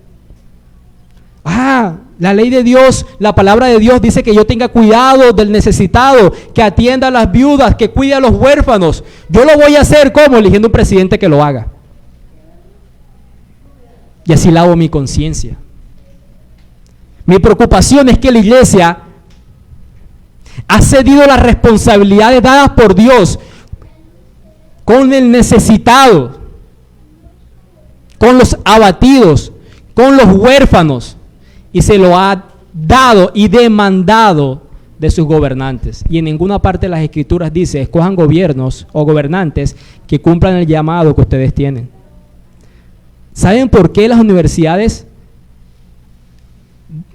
S1: La ley de Dios, la palabra de Dios dice que yo tenga cuidado del necesitado, que atienda a las viudas, que cuide a los huérfanos. Yo lo voy a hacer, ¿cómo? Eligiendo un presidente que lo haga. Y así lavo mi conciencia. Mi preocupación es que la iglesia ha cedido las responsabilidades dadas por Dios con el necesitado, con los abatidos, con los huérfanos, y se lo ha dado y demandado de sus gobernantes. Y en ninguna parte de las escrituras dice, escojan gobiernos o gobernantes que cumplan el llamado que ustedes tienen. ¿Saben por qué las universidades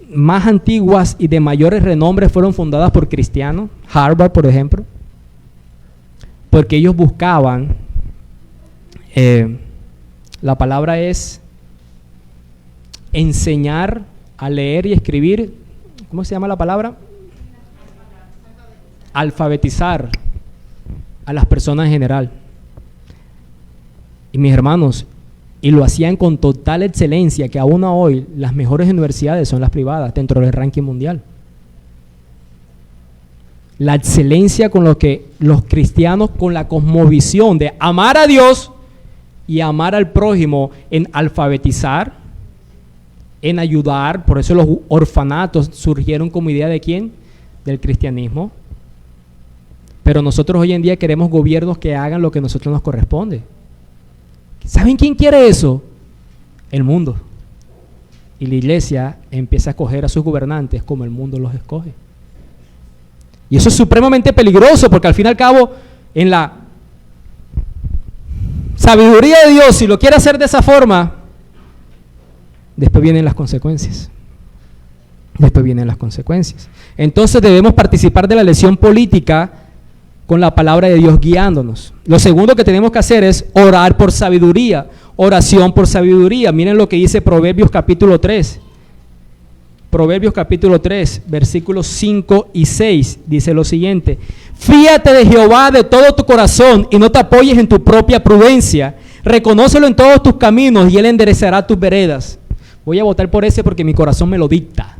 S1: más antiguas y de mayores renombre fueron fundadas por cristianos? Harvard, por ejemplo. Porque ellos buscaban, la palabra es enseñar a leer y escribir. ¿Cómo se llama la palabra? Alfabetizar a las personas en general. Y mis hermanos, y lo hacían con total excelencia, que aún hoy las mejores universidades son las privadas dentro del ranking mundial. La excelencia con lo que los cristianos, con la cosmovisión de amar a Dios y amar al prójimo, en alfabetizar, en ayudar. Por eso los orfanatos surgieron como idea ¿de quién? Del cristianismo. Pero nosotros hoy en día queremos gobiernos que hagan lo que a nosotros nos corresponde. ¿Saben quién quiere eso? El mundo. Y la iglesia empieza a escoger a sus gobernantes como el mundo los escoge. Y eso es supremamente peligroso, porque al fin y al cabo, en la sabiduría de Dios, si lo quiere hacer de esa forma, después vienen las consecuencias. Después vienen las consecuencias. Entonces debemos participar de la elección política con la palabra de Dios guiándonos. Lo segundo que tenemos que hacer es orar por sabiduría, oración por sabiduría. Miren lo que dice Proverbios capítulo 3. Proverbios capítulo 3, versículos 5 y 6, dice lo siguiente: fíate de Jehová de todo tu corazón y no te apoyes en tu propia prudencia. Reconócelo en todos tus caminos y Él enderezará tus veredas. Voy a votar por ese porque mi corazón me lo dicta.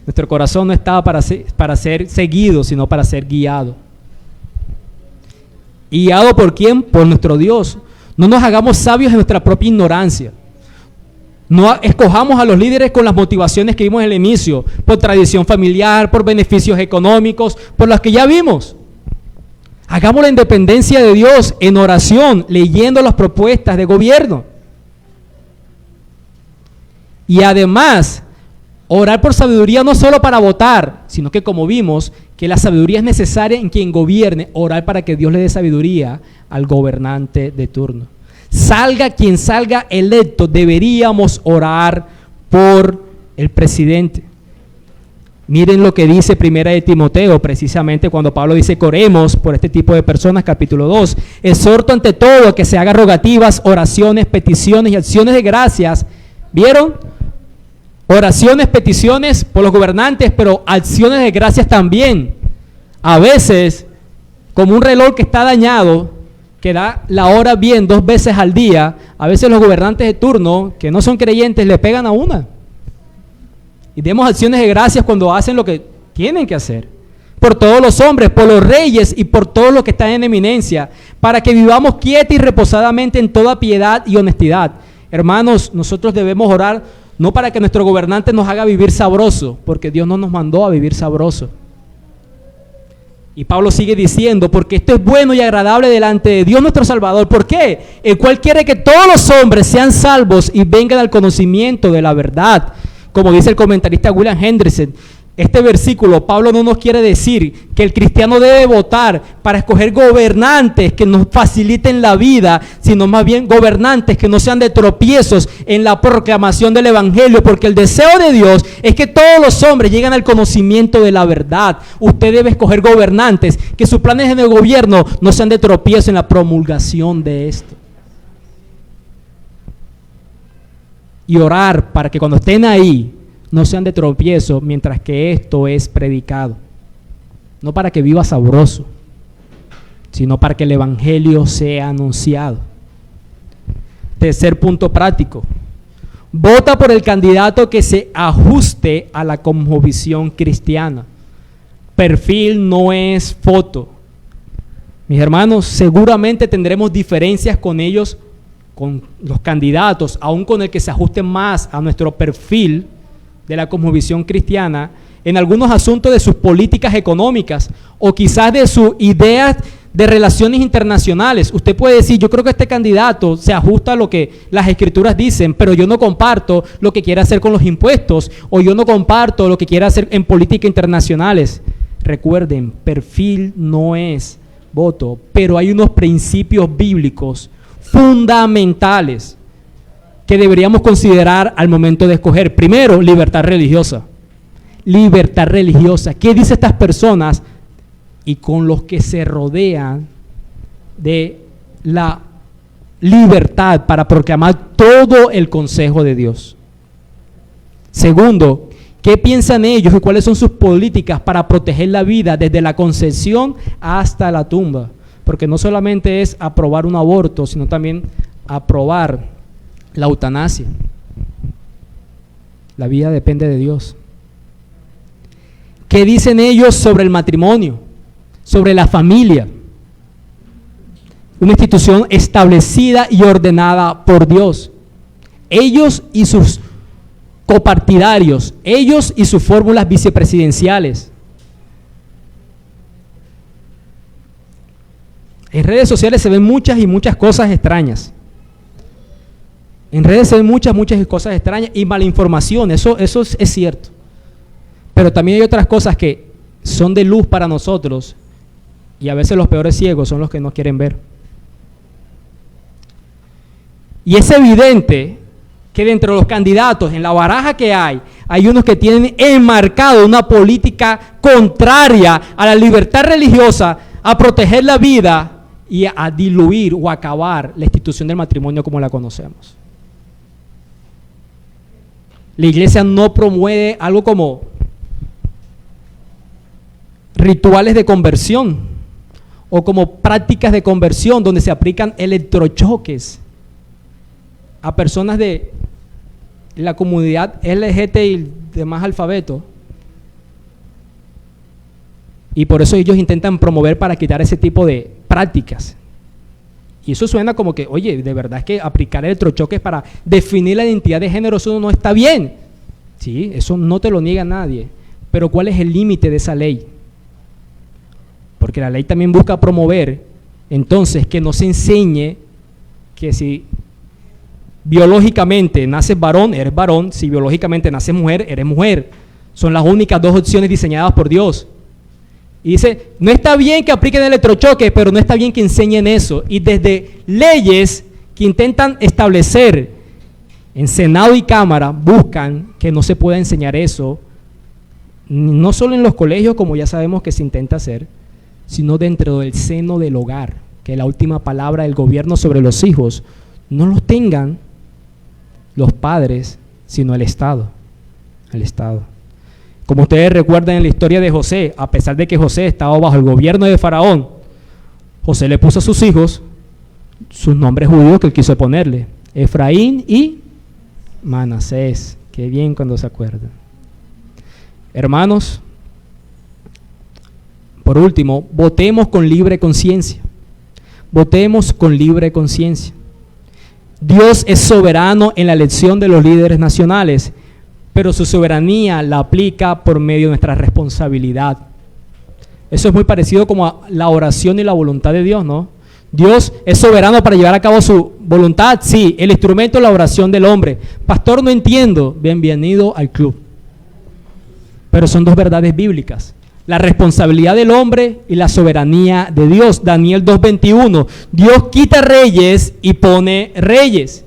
S1: Nuestro corazón no estaba para ser seguido, sino para ser guiado. ¿Y guiado por quién? Por nuestro Dios. No nos hagamos sabios en nuestra propia ignorancia. No escojamos a los líderes con las motivaciones que vimos en el inicio, por tradición familiar, por beneficios económicos, por las que ya vimos. Hagamos la independencia de Dios en oración, leyendo las propuestas de gobierno. Y además, orar por sabiduría no solo para votar, sino que, como vimos, que la sabiduría es necesaria en quien gobierne. Orar para que Dios le dé sabiduría al gobernante de turno. Salga quien salga electo, deberíamos orar por el presidente. Miren lo que dice Primera de Timoteo, precisamente cuando Pablo dice que oremos por este tipo de personas, capítulo 2. Exhorto ante todo a que se hagan rogativas, oraciones, peticiones y acciones de gracias. ¿Vieron? Oraciones, peticiones por los gobernantes, pero acciones de gracias también. A veces, como un reloj que está dañado, que da la hora bien 2 veces al día, a veces los gobernantes de turno, que no son creyentes, le pegan a una. Y demos acciones de gracias cuando hacen lo que tienen que hacer. Por todos los hombres, por los reyes y por todos los que están en eminencia, para que vivamos quieta y reposadamente en toda piedad y honestidad. Hermanos, nosotros debemos orar no para que nuestro gobernante nos haga vivir sabroso, porque Dios no nos mandó a vivir sabroso. Y Pablo sigue diciendo, porque esto es bueno y agradable delante de Dios nuestro Salvador. ¿Por qué? El cual quiere que todos los hombres sean salvos y vengan al conocimiento de la verdad. Como dice el comentarista William Hendrickson, este versículo, Pablo no nos quiere decir que el cristiano debe votar para escoger gobernantes que nos faciliten la vida, sino más bien gobernantes que no sean de tropiezos en la proclamación del evangelio, porque el deseo de Dios es que todos los hombres lleguen al conocimiento de la verdad. Usted debe escoger gobernantes que sus planes en el gobierno no sean de tropiezo en la promulgación de esto. y orar para que cuando estén ahí no sean de tropiezo mientras que esto es predicado. No para que viva sabroso, sino para que el evangelio sea anunciado. Tercer punto práctico: vota por el candidato que se ajuste a la cosmovisión cristiana. Perfil no es foto. Mis hermanos, seguramente tendremos diferencias con ellos, con los candidatos, aún con el que se ajuste más a nuestro perfil de la cosmovisión cristiana, en algunos asuntos de sus políticas económicas o quizás de sus ideas de relaciones internacionales. Usted puede decir, yo creo que este candidato se ajusta a lo que las escrituras dicen, pero yo no comparto lo que quiere hacer con los impuestos, o yo no comparto lo que quiere hacer en políticas internacionales. Recuerden, perfil no es voto, pero hay unos principios bíblicos fundamentales que deberíamos considerar al momento de escoger. Primero, libertad religiosa. Libertad religiosa. ¿Qué dicen estas personas y con los que se rodean de la libertad para proclamar todo el consejo de Dios? Segundo, ¿qué piensan ellos y cuáles son sus políticas para proteger la vida desde la concepción hasta la tumba? Porque no solamente es aprobar un aborto, sino también aprobar la eutanasia. La vida depende de Dios. ¿Qué dicen ellos sobre el matrimonio? Sobre la familia. Una institución establecida y ordenada por Dios. Ellos y sus copartidarios, ellos y sus fórmulas vicepresidenciales. En redes sociales se ven muchas y muchas cosas extrañas. En redes se ven muchas cosas extrañas y mala información, eso es cierto. Pero también hay otras cosas que son de luz para nosotros y a veces los peores ciegos son los que no quieren ver. Y es evidente que dentro de los candidatos, en la baraja que hay unos que tienen enmarcado una política contraria a la libertad religiosa, a proteger la vida y a diluir o acabar la institución del matrimonio como la conocemos. La iglesia no promueve algo como rituales de conversión o como prácticas de conversión donde se aplican electrochoques a personas de la comunidad LGT y demás alfabetos. Y por eso ellos intentan promover para quitar ese tipo de prácticas. Y eso suena como que, oye, de verdad es que aplicar electrochoques para definir la identidad de género, eso no está bien. Sí, eso no te lo niega nadie. Pero ¿cuál es el límite de esa ley? Porque la ley también busca promover, entonces, que no se enseñe que si biológicamente naces varón, eres varón, si biológicamente naces mujer, eres mujer. Son las únicas dos opciones diseñadas por Dios. Y dice, no está bien que apliquen el electrochoque, pero no está bien que enseñen eso. Y desde leyes que intentan establecer en Senado y Cámara, buscan que no se pueda enseñar eso, no solo en los colegios, como ya sabemos que se intenta hacer, sino dentro del seno del hogar, que la última palabra del gobierno sobre los hijos no los tengan los padres, sino el Estado. El Estado. Como ustedes recuerdan en la historia de José, a pesar de que José estaba bajo el gobierno de Faraón, José le puso a sus hijos sus nombres judíos que él quiso ponerle, Efraín y Manasés. Qué bien cuando se acuerdan. Hermanos, por último, votemos con libre conciencia. Votemos con libre conciencia. Dios es soberano en la elección de los líderes nacionales, pero su soberanía la aplica por medio de nuestra responsabilidad. Eso es muy parecido como a la oración y la voluntad de Dios, ¿no? Dios es soberano para llevar a cabo su voluntad, sí, el instrumento es la oración del hombre. Pastor, no entiendo, bienvenido al club. Pero son dos verdades bíblicas. La responsabilidad del hombre y la soberanía de Dios. Daniel 2:21. Dios quita reyes y pone reyes.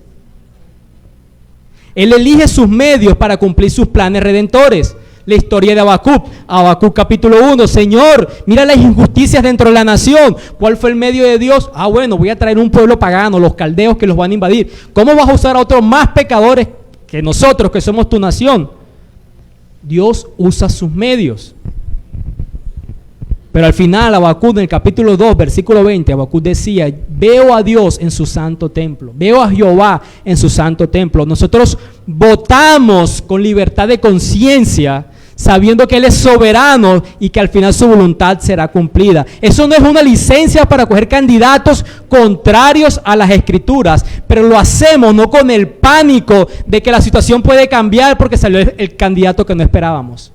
S1: Él elige sus medios para cumplir sus planes redentores. La historia de Habacuc. Habacuc capítulo 1. Señor, mira las injusticias dentro de la nación. ¿Cuál fue el medio de Dios? Bueno, voy a traer un pueblo pagano, los caldeos que los van a invadir. ¿Cómo vas a usar a otros más pecadores que nosotros que somos tu nación. Dios usa sus medios. Pero al final, Habacuc, en el capítulo 2, versículo 20, Habacuc decía, veo a Dios en su santo templo, veo a Jehová en su santo templo. Nosotros votamos con libertad de conciencia, sabiendo que Él es soberano y que al final su voluntad será cumplida. Eso no es una licencia para coger candidatos contrarios a las Escrituras, pero lo hacemos no con el pánico de que la situación puede cambiar porque salió el candidato que no esperábamos.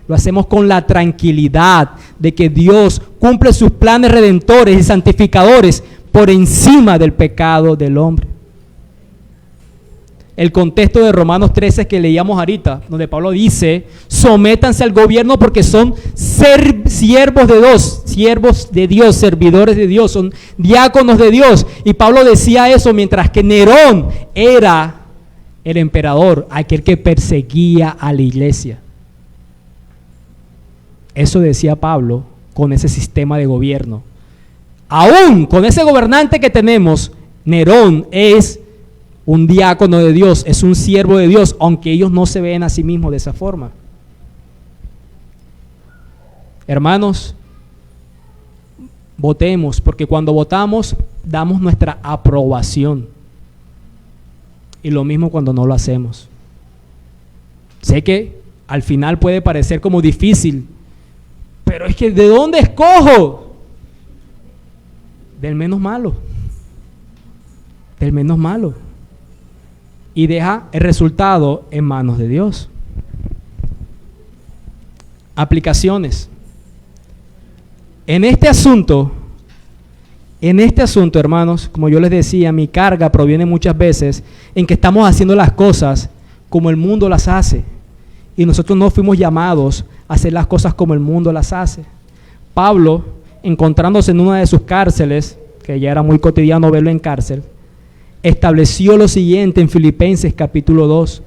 S1: Lo hacemos con la tranquilidad de que Dios cumple sus planes redentores y santificadores por encima del pecado del hombre. El contexto de Romanos 13 que leíamos ahorita, donde Pablo dice, sométanse al gobierno porque son siervos de Dios, servidores de Dios, son diáconos de Dios. Y Pablo decía eso mientras que Nerón era el emperador, aquel que perseguía a la iglesia. Eso decía Pablo con ese sistema de gobierno. Aún con ese gobernante que tenemos, Nerón es un diácono de Dios, es un siervo de Dios, aunque ellos no se ven a sí mismos de esa forma. Hermanos, votemos, porque cuando votamos damos nuestra aprobación. Y lo mismo cuando no lo hacemos. Sé que al final puede parecer como difícil, pero es que ¿de dónde escojo? Del menos malo. Del menos malo. Y deja el resultado en manos de Dios. Aplicaciones. En este asunto, hermanos, como yo les decía, mi carga proviene muchas veces en que estamos haciendo las cosas como el mundo las hace. Y nosotros no fuimos llamados a hacer las cosas como el mundo las hace. Pablo, encontrándose en una de sus cárceles, que ya era muy cotidiano verlo en cárcel, estableció lo siguiente en Filipenses capítulo 2,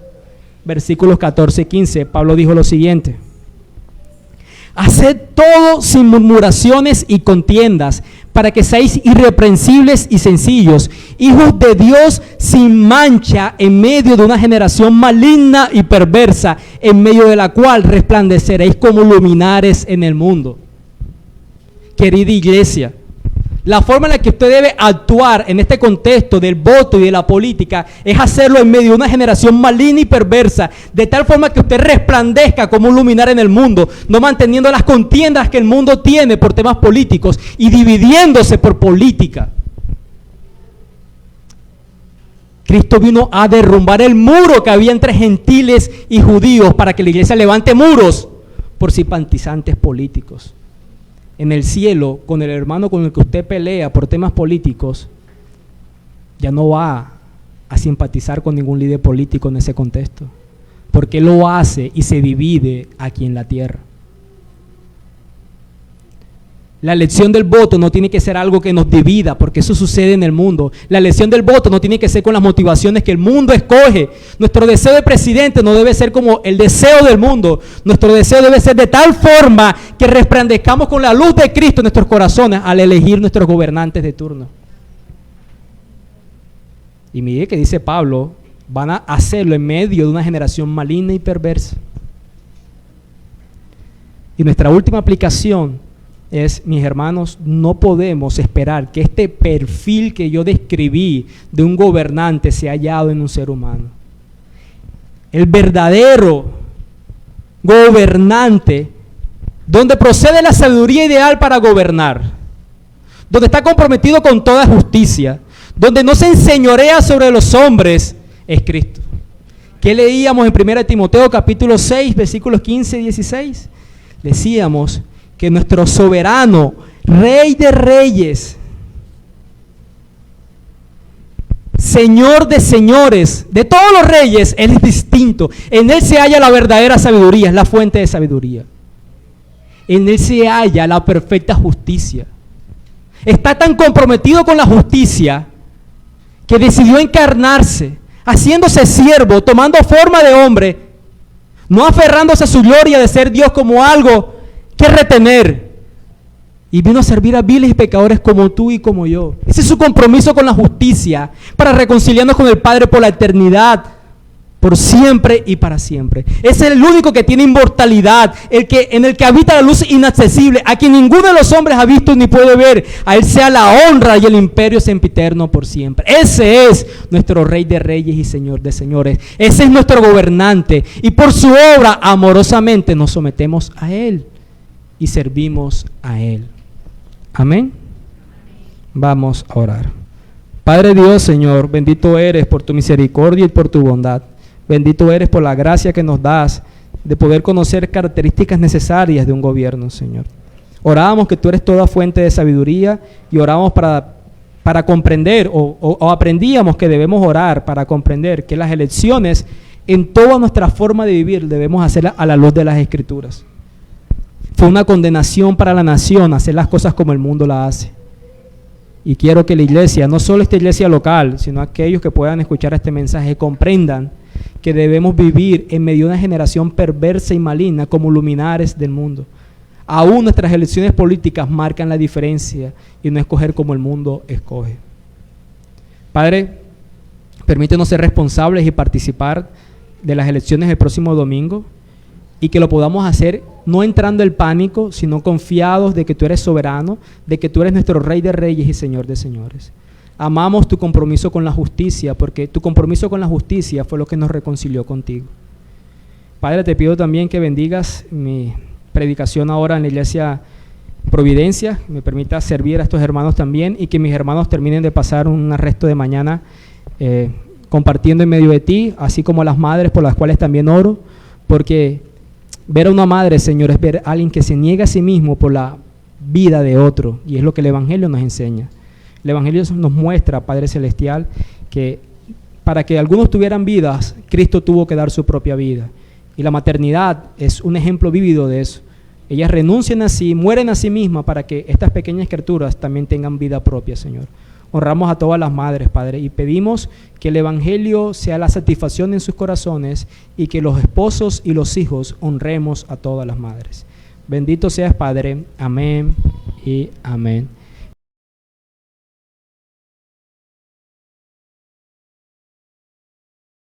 S1: versículos 14 y 15. Pablo dijo lo siguiente: haced todo sin murmuraciones y contiendas, para que seáis irreprensibles y sencillos, hijos de Dios sin mancha, en medio de una generación maligna y perversa, en medio de la cual resplandeceréis como luminares en el mundo. Querida iglesia, la forma en la que usted debe actuar en este contexto del voto y de la política es hacerlo en medio de una generación maligna y perversa, de tal forma que usted resplandezca como un luminar en el mundo, no manteniendo las contiendas que el mundo tiene por temas políticos y dividiéndose por política. Cristo vino a derrumbar el muro que había entre gentiles y judíos para que la iglesia levante muros por simpatizantes políticos. En el cielo, con el hermano con el que usted pelea por temas políticos, ya no va a simpatizar con ningún líder político en ese contexto, porque él lo hace y se divide aquí en la tierra. La elección del voto no tiene que ser algo que nos divida, porque eso sucede en el mundo. La elección del voto no tiene que ser con las motivaciones que el mundo escoge. Nuestro deseo de presidente no debe ser como el deseo del mundo. Nuestro deseo debe ser de tal forma que resplandezcamos con la luz de Cristo en nuestros corazones al elegir nuestros gobernantes de turno. Y mire que dice Pablo, van a hacerlo en medio de una generación maligna y perversa. Y nuestra última aplicación es, mis hermanos, no podemos esperar que este perfil que yo describí de un gobernante sea hallado en un ser humano. El verdadero gobernante, donde procede la sabiduría ideal para gobernar, donde está comprometido con toda justicia, donde no se enseñorea sobre los hombres, es Cristo. ¿Qué leíamos en 1 Timoteo capítulo 6, versículos 15 y 16? Decíamos que nuestro soberano, Rey de reyes, Señor de señores, de todos los reyes, Él es distinto. En Él se halla la verdadera sabiduría, es la fuente de sabiduría. En Él se halla la perfecta justicia. Está tan comprometido con la justicia que decidió encarnarse, haciéndose siervo, tomando forma de hombre, no aferrándose a su gloria de ser Dios como algo que retener, y vino a servir a viles y pecadores como tú y como yo. Ese es su compromiso con la justicia, para reconciliarnos con el Padre por la eternidad, por siempre y para siempre. Es el único que tiene inmortalidad, en el que habita la luz inaccesible, a quien ninguno de los hombres ha visto ni puede ver. A Él sea la honra y el imperio sempiterno por siempre. Ese es nuestro Rey de reyes y Señor de señores. Ese es nuestro gobernante, y por su obra amorosamente nos sometemos a Él y servimos a Él. Amén. Vamos a orar. Padre Dios, Señor, bendito eres por tu misericordia y por tu bondad. Bendito eres por la gracia que nos das de poder conocer características necesarias de un gobierno, Señor. Orábamos que tú eres toda fuente de sabiduría, y orábamos para comprender, o aprendíamos que debemos orar para comprender que las elecciones en toda nuestra forma de vivir debemos hacerlas a la luz de las Escrituras. Fue una condenación para la nación hacer las cosas como el mundo las hace. Y quiero que la iglesia, no solo esta iglesia local, sino aquellos que puedan escuchar este mensaje, comprendan que debemos vivir en medio de una generación perversa y maligna como luminares del mundo. Aún nuestras elecciones políticas marcan la diferencia, y no escoger como el mundo escoge. Padre, permítenos ser responsables y participar de las elecciones del próximo domingo, y que lo podamos hacer no entrando en pánico, sino confiados de que tú eres soberano, de que tú eres nuestro Rey de reyes y Señor de señores. Amamos tu compromiso con la justicia, porque tu compromiso con la justicia fue lo que nos reconcilió contigo. Padre, te pido también que bendigas mi predicación ahora en la iglesia Providencia, me permita servir a estos hermanos también, y que mis hermanos terminen de pasar un resto de mañana compartiendo en medio de ti, así como las madres por las cuales también oro, porque ver a una madre, Señor, es ver a alguien que se niega a sí mismo por la vida de otro, y es lo que el Evangelio nos enseña. El Evangelio nos muestra, Padre Celestial, que para que algunos tuvieran vidas, Cristo tuvo que dar su propia vida, y la maternidad es un ejemplo vívido de eso. Ellas renuncian a sí, mueren a sí mismas para que estas pequeñas criaturas también tengan vida propia, Señor. Honramos a todas las madres, Padre, y pedimos que el Evangelio sea la satisfacción en sus corazones, y que los esposos y los hijos honremos a todas las madres. Bendito seas, Padre. Amén y amén.